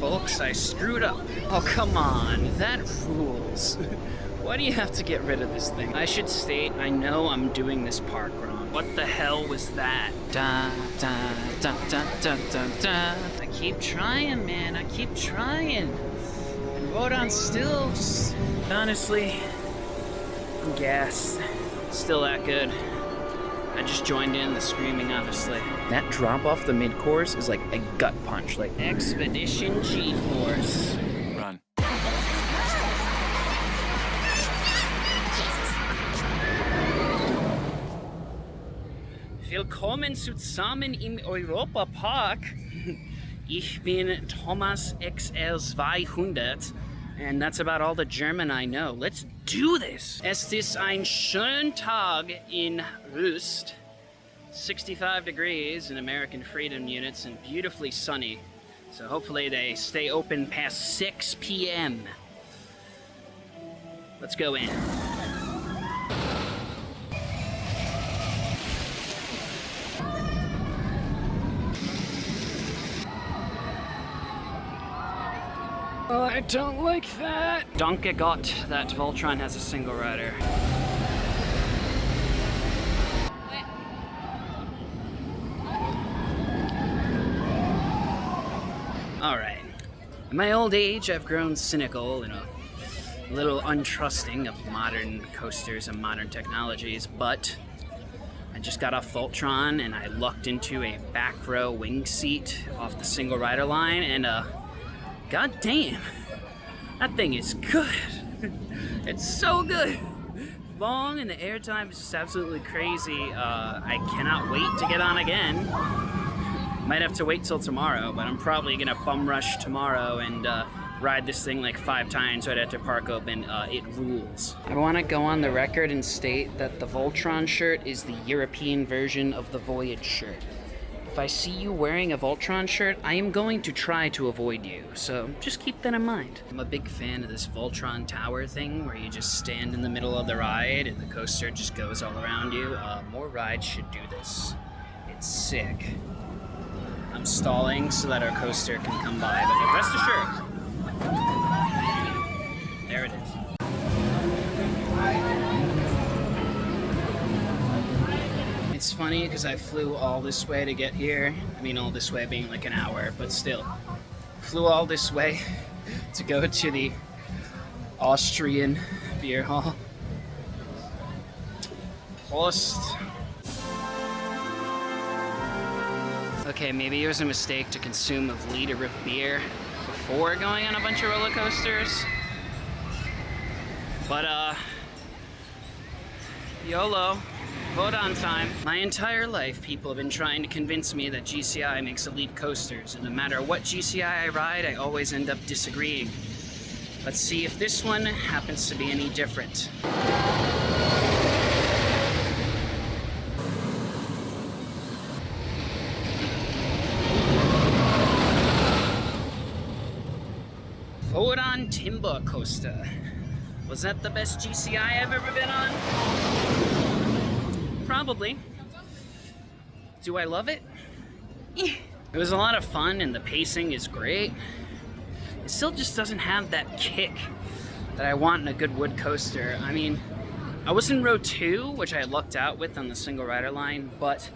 folks, I screwed up. Oh, come on, that rules. Why do you have to get rid of this thing? I should state, I know I'm doing this park wrong. What the hell was that? Da, da, da, da, da, da, da. I keep trying, man, I keep trying. And Wodan still just, honestly, I'm gassed. Still that good. I just joined in the screaming, honestly. That drop off the mid-course is like a gut punch, like Expedition GeForce. Run. Willkommen zusammen im Europa Park. Ich bin Thomas XL200. And that's about all the German I know. Let's do this! Es ist ein schöner Tag in Rust. 65 degrees in American Freedom units and beautifully sunny. So hopefully they stay open past 6 p.m. Let's go in. Oh, I don't like that. Danke Gott that Voltron has a single rider. Alright. In my old age, I've grown cynical and a little untrusting of modern coasters and modern technologies, but I just got off Voltron and I lucked into a back row wing seat off the single rider line, and god damn, that thing is good. It's so good. Long, and the airtime is just absolutely crazy. I cannot wait to get on again. Might have to wait till tomorrow, but I'm probably gonna bum rush tomorrow and ride this thing like 5 times right after park open. It rules. I want to go on the record and state that the Voltron shirt is the European version of the Voyage shirt. If I see you wearing a Voltron shirt, I am going to try to avoid you, so just keep that in mind. I'm a big fan of this Voltron tower thing where you just stand in the middle of the ride and the coaster just goes all around you. More rides should do this. It's sick. I'm stalling so that our coaster can come by, but rest assured. There it is. It's funny because I flew all this way to get here. I mean, all this way being like an hour, but still. Flew all this way to go to the Austrian beer hall. Prost. Okay, maybe it was a mistake to consume a liter of beer before going on a bunch of roller coasters. But, YOLO. Wodan time. My entire life, people have been trying to convince me that GCI makes elite coasters, and no matter what GCI I ride, I always end up disagreeing. Let's see if this one happens to be any different. Wodan Timber Coaster. Was that the best GCI I've ever been on? Probably. Do I love it? It was a lot of fun and the pacing is great. It still just doesn't have that kick that I want in a good wood coaster. I mean, I was in row 2, which I lucked out with on the single rider line, but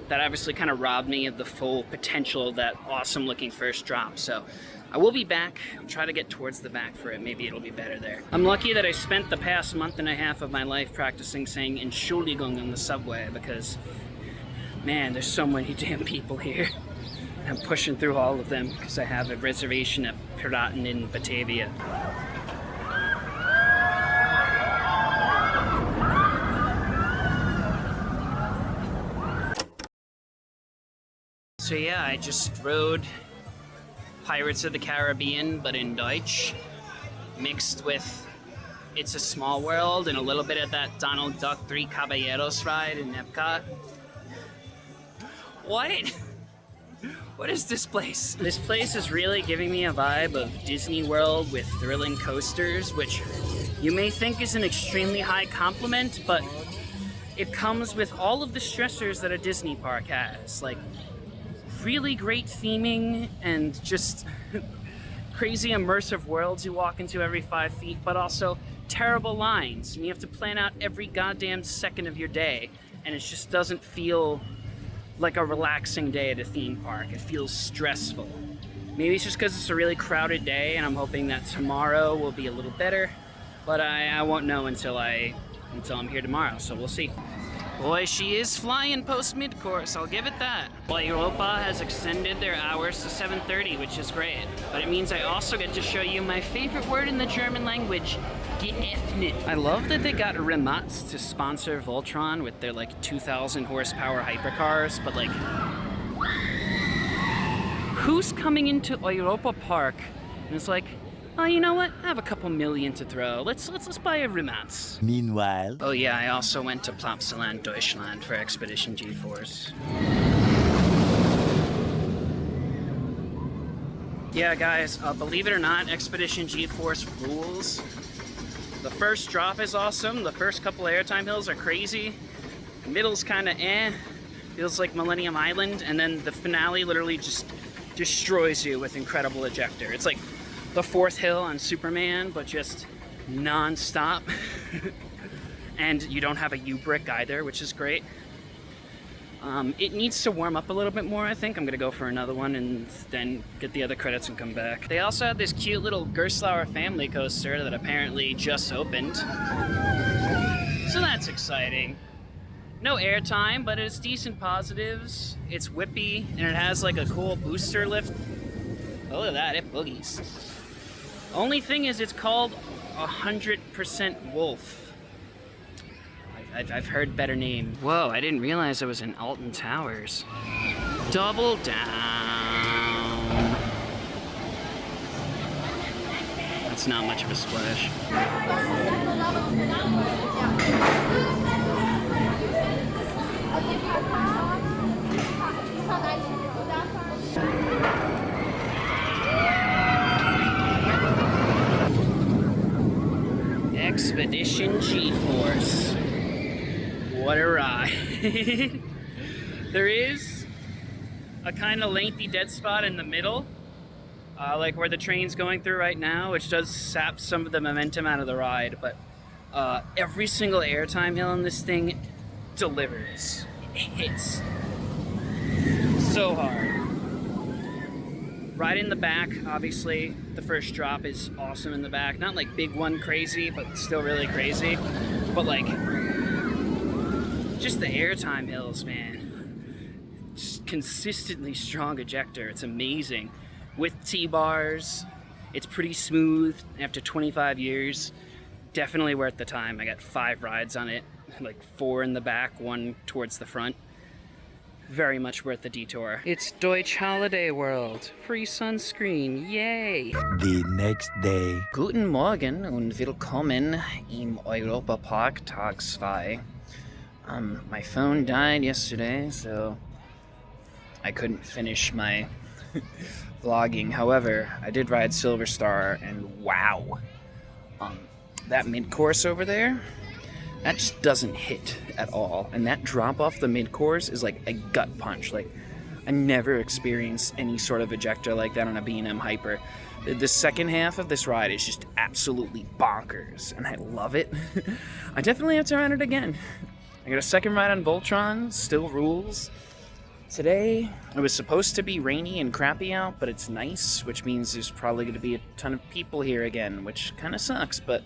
that obviously kind of robbed me of the full potential of that awesome looking first drop. So I will be back. I'll try to get towards the back for it. Maybe it'll be better there. I'm lucky that I spent the past month and a half of my life practicing saying Entschuldigung on the subway because, man, there's so many damn people here. I'm pushing through all of them because I have a reservation at Piraten in Batavia. So yeah, I just rode Pirates of the Caribbean, but in Deutsch, mixed with It's a Small World and a little bit of that Donald Duck Three Caballeros ride in Epcot. What? What is this place? This place is really giving me a vibe of Disney World with thrilling coasters, which you may think is an extremely high compliment, but it comes with all of the stressors that a Disney park has, like really great theming and just crazy immersive worlds you walk into every 5 feet, but also terrible lines, and you have to plan out every goddamn second of your day, and it just doesn't feel like a relaxing day at a theme park. It feels stressful. Maybe it's just because it's a really crowded day, and I'm hoping that tomorrow will be a little better, but I won't know until I'm here tomorrow, so we'll see. Boy, she is flying post mid-course, I'll give it that. Well, Europa has extended their hours to 7:30, which is great. But it means I also get to show you my favorite word in the German language, geöffnet. I love that they got Rematz to sponsor Voltron with their like 2,000 horsepower hypercars, but like, who's coming into Europa Park and it's like, oh, you know what? I have a couple million to throw. Let's buy a Rematz. Meanwhile. Oh yeah, I also went to Plopsaland, Deutschland for Expedition GeForce. Yeah, guys, believe it or not, Expedition GeForce rules. The first drop is awesome. The first couple airtime hills are crazy. The middle's kind of feels like Millennium Island, and then the finale literally just destroys you with incredible ejector. It's like the 4th hill on Superman, but just non-stop. And you don't have a U-brick either, which is great. It needs to warm up a little bit more, I think. I'm gonna go for another one and then get the other credits and come back. They also have this cute little Gerstlauer family coaster that apparently just opened. So that's exciting. No airtime, but it's decent positives. It's whippy, and it has like a cool booster lift. Oh, look at that, it boogies. Only thing is it's called 100% Wolf. I've heard better names. Whoa, I didn't realize I was in Alton Towers. Double down. That's not much of a splash. Expedition GeForce. What a ride. There is a kind of lengthy dead spot in the middle, like where the train's going through right now, which does sap some of the momentum out of the ride, but every single airtime hill in this thing delivers. It hits so hard. Right in the back, obviously, the first drop is awesome in the back. Not like big one crazy, but still really crazy. But like, just the airtime hills, man. Just consistently strong ejector. It's amazing. With T-bars, it's pretty smooth after 25 years. Definitely worth the time. I got 5 rides on it, like 4 in the back, 1 towards the front. Very much worth the detour. It's Deutsch Holiday World. Free sunscreen, yay! The next day. Guten Morgen und willkommen im Europa Park Tag 2. My phone died yesterday, so I couldn't finish my vlogging. However, I did ride Silver Star, and wow! That mid-course over there, that just doesn't hit at all. And that drop off the mid-course is like a gut punch. Like, I never experienced any sort of ejector like that on a B&M Hyper. The second half of this ride is just absolutely bonkers, and I love it. I definitely have to ride it again. I got a second ride on Voltron, still rules. Today, it was supposed to be rainy and crappy out, but it's nice, which means there's probably going to be a ton of people here again, which kind of sucks, but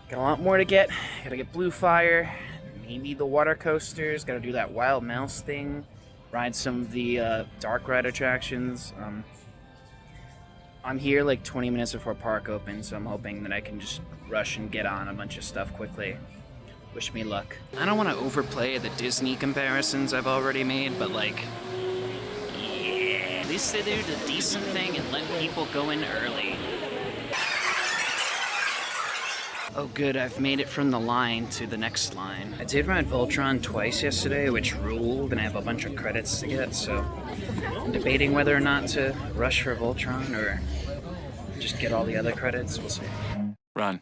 got a lot more to get. Gotta get Blue Fire, maybe the water coasters, gotta do that Wild Mouse thing, ride some of the dark ride attractions. I'm here like 20 minutes before park opens, so I'm hoping that I can just rush and get on a bunch of stuff quickly. Wish me luck. I don't want to overplay the Disney comparisons I've already made, but like, yeah, at least they do the decent thing and let people go in early. Oh good, I've made it from the line to the next line. I did ride Voltron twice yesterday, which ruled, and I have a bunch of credits to get, so I'm debating whether or not to rush for Voltron or just get all the other credits. We'll see. Run.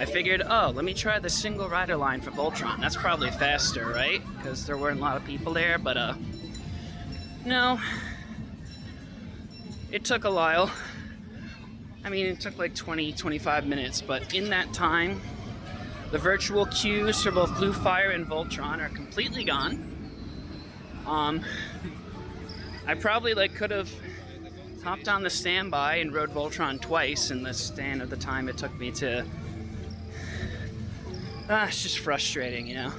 I figured, oh, let me try the single rider line for Voltron. That's probably faster, right? Because there weren't a lot of people there, but no. It took a while. I mean, it took like 20-25 minutes, but in that time, the virtual queues for both Blue Fire and Voltron are completely gone. I probably like could have hopped on the standby and rode Voltron twice in the span of the time it took me to. It's just frustrating, you know.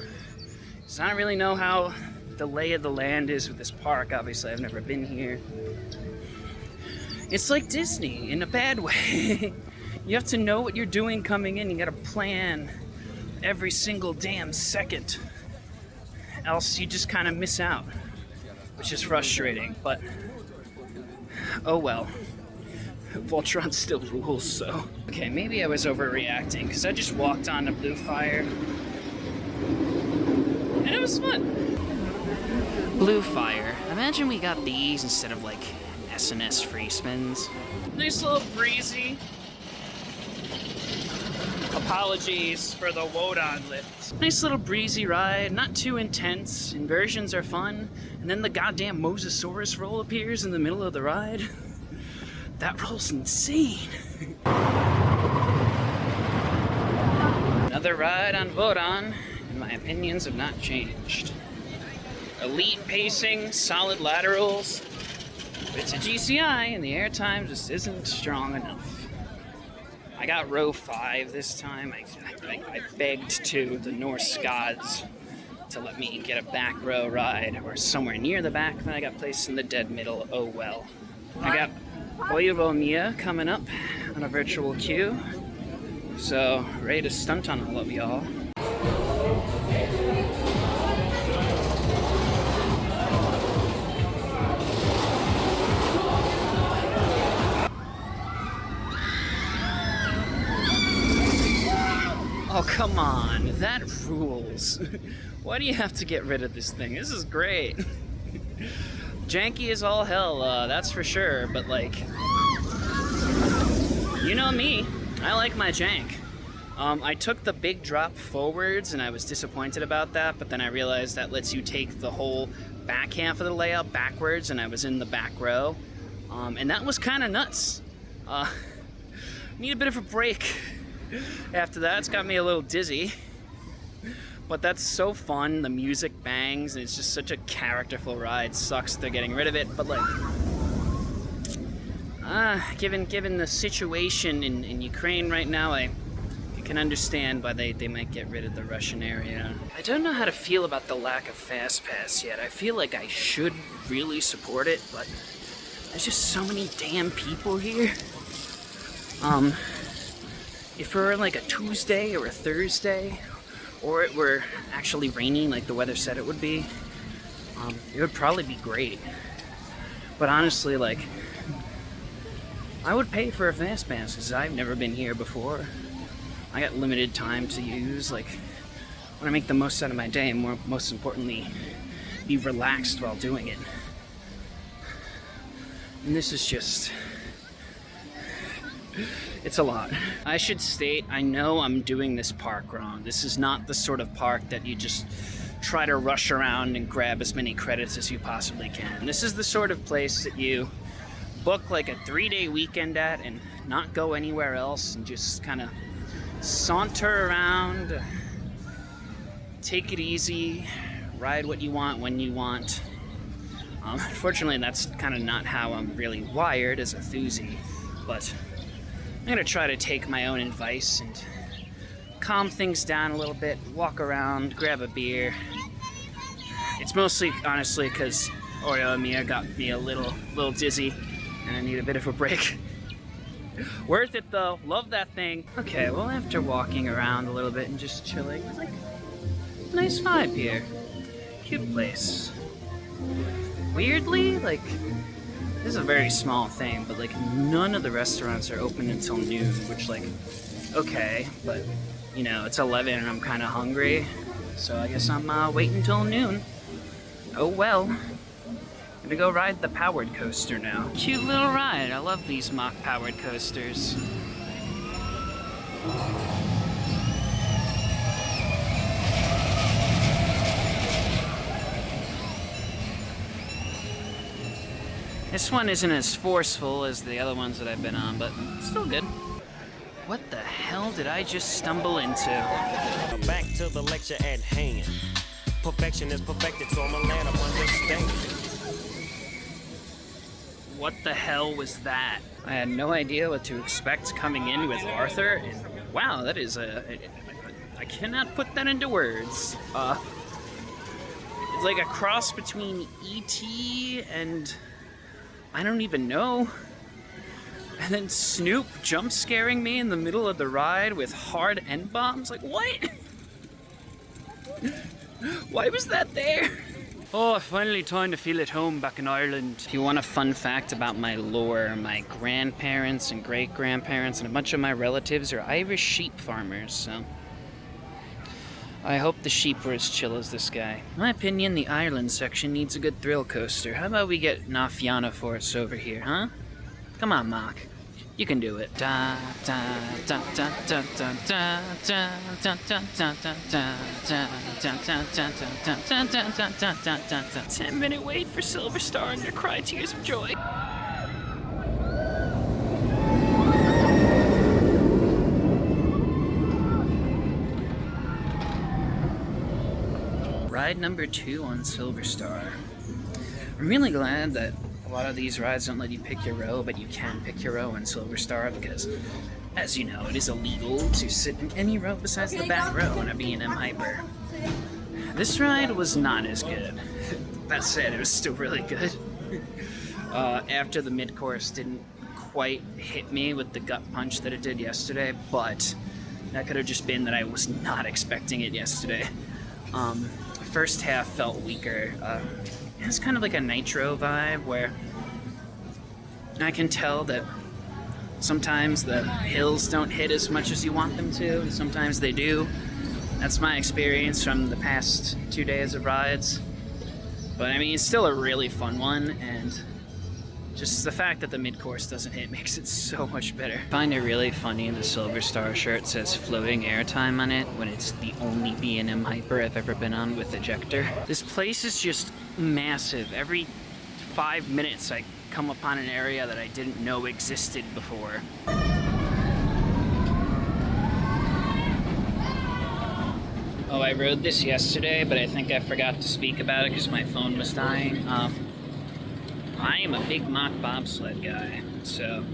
Because I don't really know how the lay of the land is with this park. Obviously, I've never been here. It's like Disney in a bad way. You have to know what you're doing coming in. You gotta plan every single damn second. Else you just kind of miss out, which is frustrating, but oh well. Voltron still rules, so. Okay, maybe I was overreacting, because I just walked on to Blue Fire, and it was fun. Blue Fire. Imagine we got these instead of, like, S&S free spins. Nice little breezy. Apologies for the Wodan lift. Nice little breezy ride, not too intense. Inversions are fun, and then the goddamn Mosasaurus roll appears in the middle of the ride. That roll's insane. Another ride on Wodan, and my opinions have not changed. Elite pacing, solid laterals, but it's a GCI, and the airtime just isn't strong enough. I got row 5 this time. I begged the Norse gods to let me get a back row ride, or somewhere near the back, then I got placed in the dead middle. Oh well. I got Mia coming up on a virtual queue, so ready to stunt on all of y'all. Oh, come on, that rules. Why do you have to get rid of this thing? This is great. Janky as all hell, that's for sure, but like, you know me, I like my jank. I took the big drop forwards and I was disappointed about that, but then I realized that lets you take the whole back half of the layout backwards, and I was in the back row, and that was kind of nuts. Need a bit of a break after that. It's got me a little dizzy. But that's so fun, the music bangs, and it's just such a characterful ride. Sucks they're getting rid of it, but like, given the situation in Ukraine right now, I can understand why they might get rid of the Russian area. I don't know how to feel about the lack of Fast Pass yet. I feel like I should really support it, but there's just so many damn people here. If it were like a Tuesday or a Thursday, or it were actually raining like the weather said it would be, it would probably be great. But honestly, like, I would pay for a Fast Pass because I've never been here before. I got limited time to use. Like, I want to make the most out of my day, and most importantly, be relaxed while doing it. And this is just, it's a lot. I should state, I know I'm doing this park wrong. This is not the sort of park that you just try to rush around and grab as many credits as you possibly can. This is the sort of place that you book like a 3-day weekend at and not go anywhere else, and just kind of saunter around, take it easy, ride what you want when you want. Unfortunately, that's kind of not how I'm really wired as a thuzy, but I'm gonna try to take my own advice and calm things down a little bit, walk around, grab a beer. It's mostly, honestly, because Oreo and Mia got me a little dizzy, and I need a bit of a break. Worth it though, love that thing. Okay, well, after walking around a little bit and just chilling, it's like, nice vibe here. Cute place. Weirdly, like, this is a very small thing, but like, none of the restaurants are open until noon, which, like, okay, but you know, it's 11 and I'm kind of hungry, so I guess I'm waiting until noon. Oh well. I'm gonna go ride the powered coaster now. Cute little ride. I love these mock powered coasters. This one isn't as forceful as the other ones that I've been on, but it's still good. What the hell did I just stumble into? Back to the lecture at hand. Perfection is perfected, so I'm a land of understanding. What the hell was that? I had no idea what to expect coming in with Arthur, and wow, that is I cannot put that into words. It's like a cross between E.T. and I don't even know. And then Snoop jump scaring me in the middle of the ride with hard end bombs. Like, what? Why was that there? Oh, finally time to feel at home back in Ireland. If you want a fun fact about my lore, my grandparents and great-grandparents and a bunch of my relatives are Irish sheep farmers, so I hope the sheep were as chill as this guy. In my opinion, the Ireland section needs a good thrill coaster. How about we get Nafiana Force over here, huh? Come on, Mark. You can do it. 10-minute wait for Silver Star and to cry tears of joy. Ride number 2 on Silver Star. I'm really glad that a lot of these rides don't let you pick your row, but you can pick your row on Silver Star because, as you know, it is illegal to sit in any row besides the back row in a B&M Hyper. This ride was not as good. That said, it was still really good. After the mid-course didn't quite hit me with the gut punch that it did yesterday, but that could have just been that I was not expecting it yesterday. The first half felt weaker. It's kind of like a Nitro vibe where I can tell that sometimes the hills don't hit as much as you want them to, and sometimes they do. That's my experience from the past 2 days of rides. But I mean, it's still a really fun one, and just the fact that the mid-course doesn't hit makes it so much better. I find it really funny the Silver Star shirt says floating airtime on it when it's the only B&M Hyper I've ever been on with ejector. This place is just massive. Every 5 minutes I come upon an area that I didn't know existed before. Oh, I rode this yesterday, but I think I forgot to speak about it because my phone was dying. I am a big mock bobsled guy, so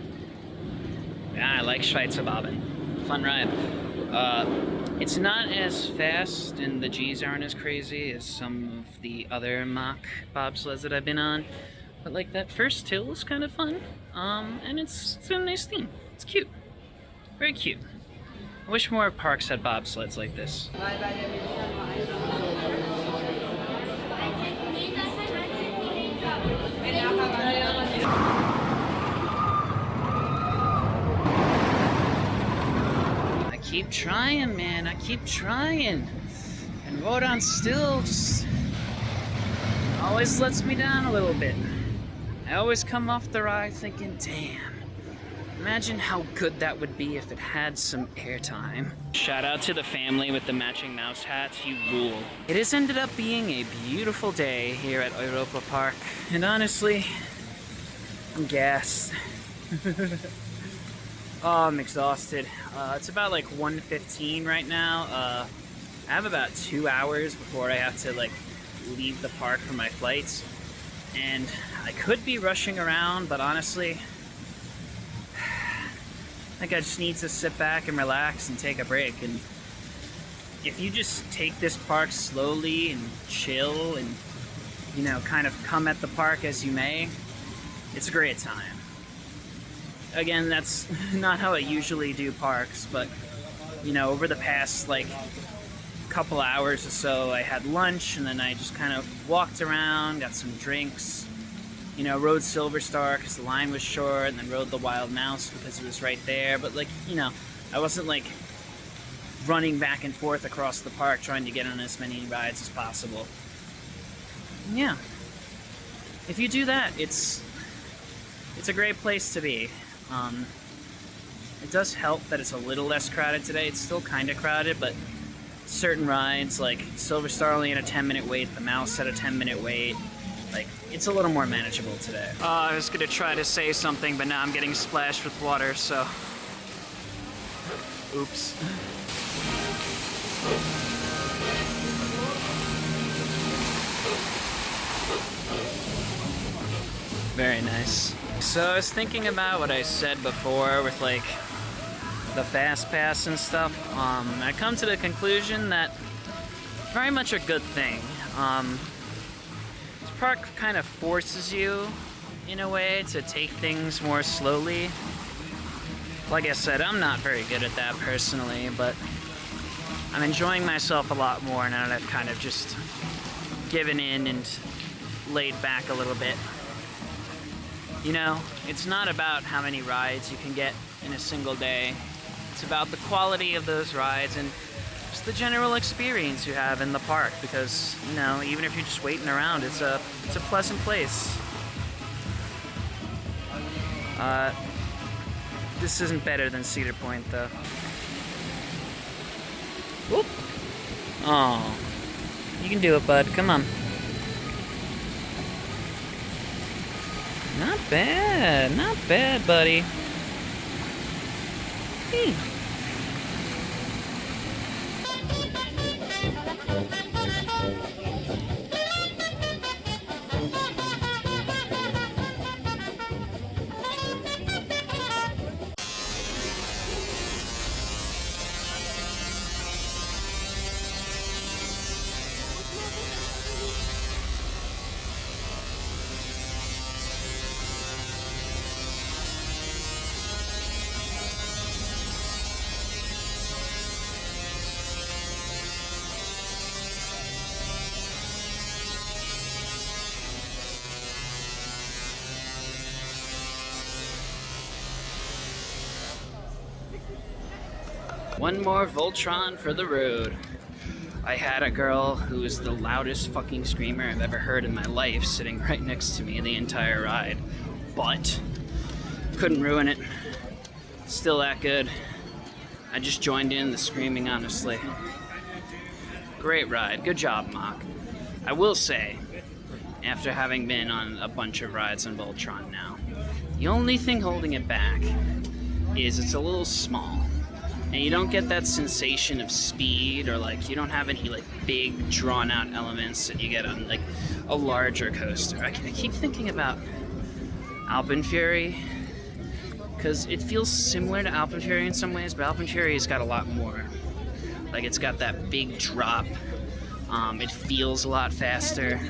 yeah, I like Schweizer Bobbin. Fun ride. It's not as fast and the G's aren't as crazy as some of the other mock bobsleds that I've been on, but like that first hill is kind of fun, and it's a nice theme. It's cute. Very cute. I wish more parks had bobsleds like this. I keep trying, man. I keep trying. And Wodan still just always lets me down a little bit. I always come off the ride thinking, damn, imagine how good that would be if it had some airtime. Shout out to the family with the matching mouse hats, you rule. It has ended up being a beautiful day here at Europa Park, and honestly, I'm gassed. Oh, I'm exhausted. It's about like 1:15 right now. I have about 2 hours before I have to like leave the park for my flights, and I could be rushing around, but honestly, I think I just need to sit back and relax and take a break. And if you just take this park slowly and chill and, you know, kind of come at the park as you may, it's a great time. Again, that's not how I usually do parks, but, you know, over the past, like, couple hours or so, I had lunch, and then I just kind of walked around, got some drinks, you know, rode Silver Star because the line was short, and then rode the Wild Mouse because it was right there, but, like, you know, I wasn't, like, running back and forth across the park trying to get on as many rides as possible. And yeah. If you do that, it's a great place to be. It does help that it's a little less crowded today. It's still kind of crowded, but certain rides, like Silver Star only had a 10-minute wait, the Mouse had a 10-minute wait. like, it's a little more manageable today. I was gonna try to say something, but now I'm getting splashed with water, so... Oops. Very nice. So I was thinking about what I said before with like the fast pass and stuff. I come to the conclusion that very much a good thing. This park kind of forces you in a way to take things more slowly. Like I said, I'm not very good at that personally, but I'm enjoying myself a lot more now that I've kind of just given in and laid back a little bit. You know, it's not about how many rides you can get in a single day. It's about the quality of those rides and just the general experience you have in the park, because, you know, even if you're just waiting around, it's a pleasant place. This isn't better than Cedar Point, though. Whoop! Oh, you can do it, bud. Come on. Not bad, buddy. One more Voltron for the road. I had a girl who was the loudest fucking screamer I've ever heard in my life sitting right next to me the entire ride, but couldn't ruin it. Still that good. I just joined in the screaming, honestly. Great ride. Good job, Mock. I will say, after having been on a bunch of rides on Voltron now, the only thing holding it back is it's a little small. And you don't get that sensation of speed, or like you don't have any like big drawn out elements that you get on like a larger coaster. I keep thinking about Alpenfury, because it feels similar to Alpenfury in some ways, but Alpenfury's got a lot more. Like it's got that big drop. It feels a lot faster.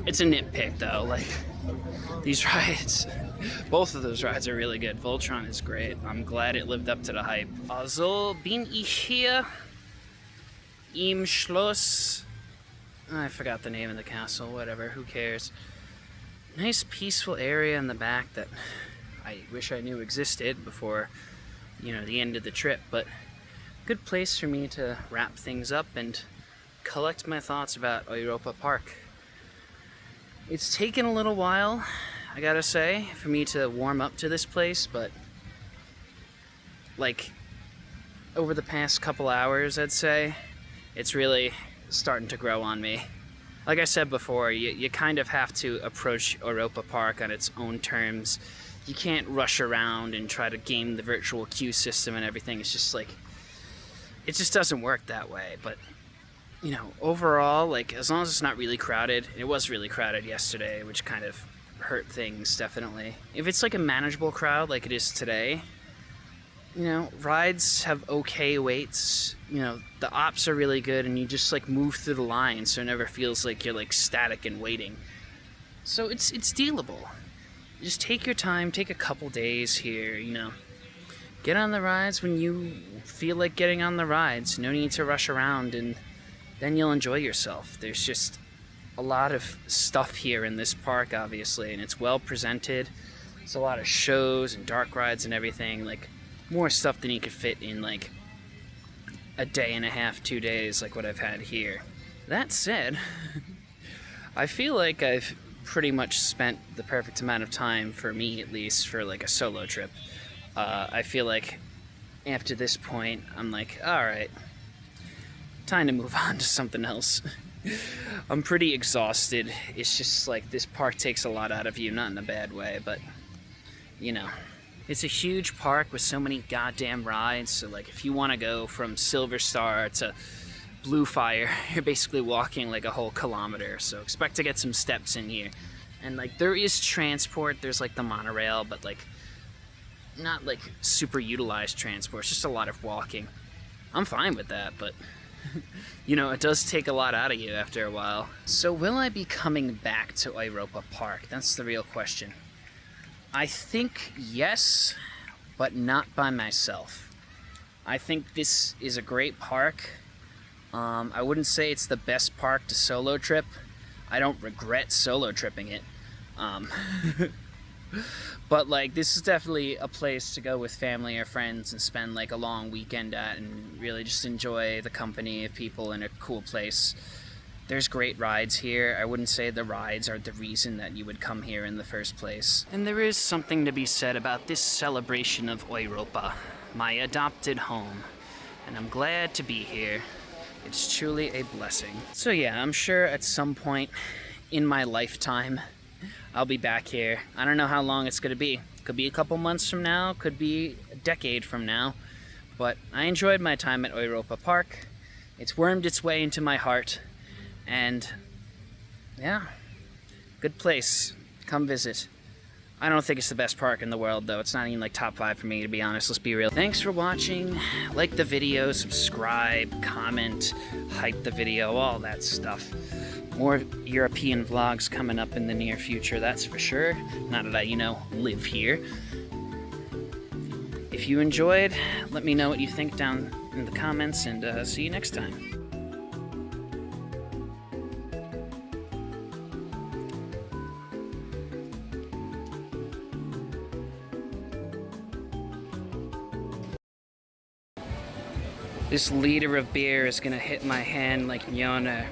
It's a nitpick though, like these rides. Both of those rides are really good. Voltron is great. I'm glad it lived up to the hype. Also bin ich hier im Schloss. I forgot the name of the castle, whatever, who cares. Nice peaceful area in the back that I wish I knew existed before, you know, the end of the trip, but good place for me to wrap things up and collect my thoughts about Europa Park. It's taken a little while, I gotta say, for me to warm up to this place, but like over the past couple hours, I'd say, it's really starting to grow on me. Like I said before, you kind of have to approach Europa Park on its own terms. You can't rush around and try to game the virtual queue system and everything. It's just like, it just doesn't work that way. But, you know, overall, like, as long as it's not really crowded, it was really crowded yesterday, which kind of hurt things, definitely. If it's like a manageable crowd like it is today, you know, rides have okay waits, you know, the ops are really good, and you just like move through the line, so it never feels like you're like static and waiting. So it's dealable. Just take your time, take a couple days here, you know. Get on the rides when you feel like getting on the rides. No need to rush around, and then you'll enjoy yourself. There's just a lot of stuff here in this park, obviously, and it's well presented. There's a lot of shows and dark rides and everything, like more stuff than you could fit in like a day and a half, 2 days, like what I've had here. That said, I feel like I've pretty much spent the perfect amount of time, for me at least, for like a solo trip. I feel like after this point, I'm like, alright, time to move on to something else. I'm pretty exhausted. It's just like this park takes a lot out of you, not in a bad way, but you know. It's a huge park with so many goddamn rides, so like if you want to go from Silver Star to Blue Fire, you're basically walking like a whole kilometer, so expect to get some steps in here. And like there is transport, there's like the monorail, but like not like super utilized transport, it's just a lot of walking. I'm fine with that, but you know, it does take a lot out of you after a while. So will I be coming back to Europa Park? That's the real question. I think yes, but not by myself. I think this is a great park. I wouldn't say it's the best park to solo trip. I don't regret solo tripping it. But like this is definitely a place to go with family or friends and spend like a long weekend at and really just enjoy the company of people in a cool place. There's great rides here. I wouldn't say the rides are the reason that you would come here in the first place. And there is something to be said about this celebration of Europa, my adopted home. And I'm glad to be here. It's truly a blessing. So yeah, I'm sure at some point in my lifetime, I'll be back here. I don't know how long it's gonna be. Could be a couple months from now, could be a decade from now. But I enjoyed my time at Europa Park. It's wormed its way into my heart. And yeah, good place. Come visit. I don't think it's the best park in the world though. It's not even like top 5 for me, to be honest. Let's be real. Thanks for watching. Like the video, subscribe, comment, hype the video, all that stuff. More European vlogs coming up in the near future, that's for sure. Now that I, you know, live here. If you enjoyed, let me know what you think down in the comments, and see you next time. This liter of beer is gonna hit my hand like Mjolnir.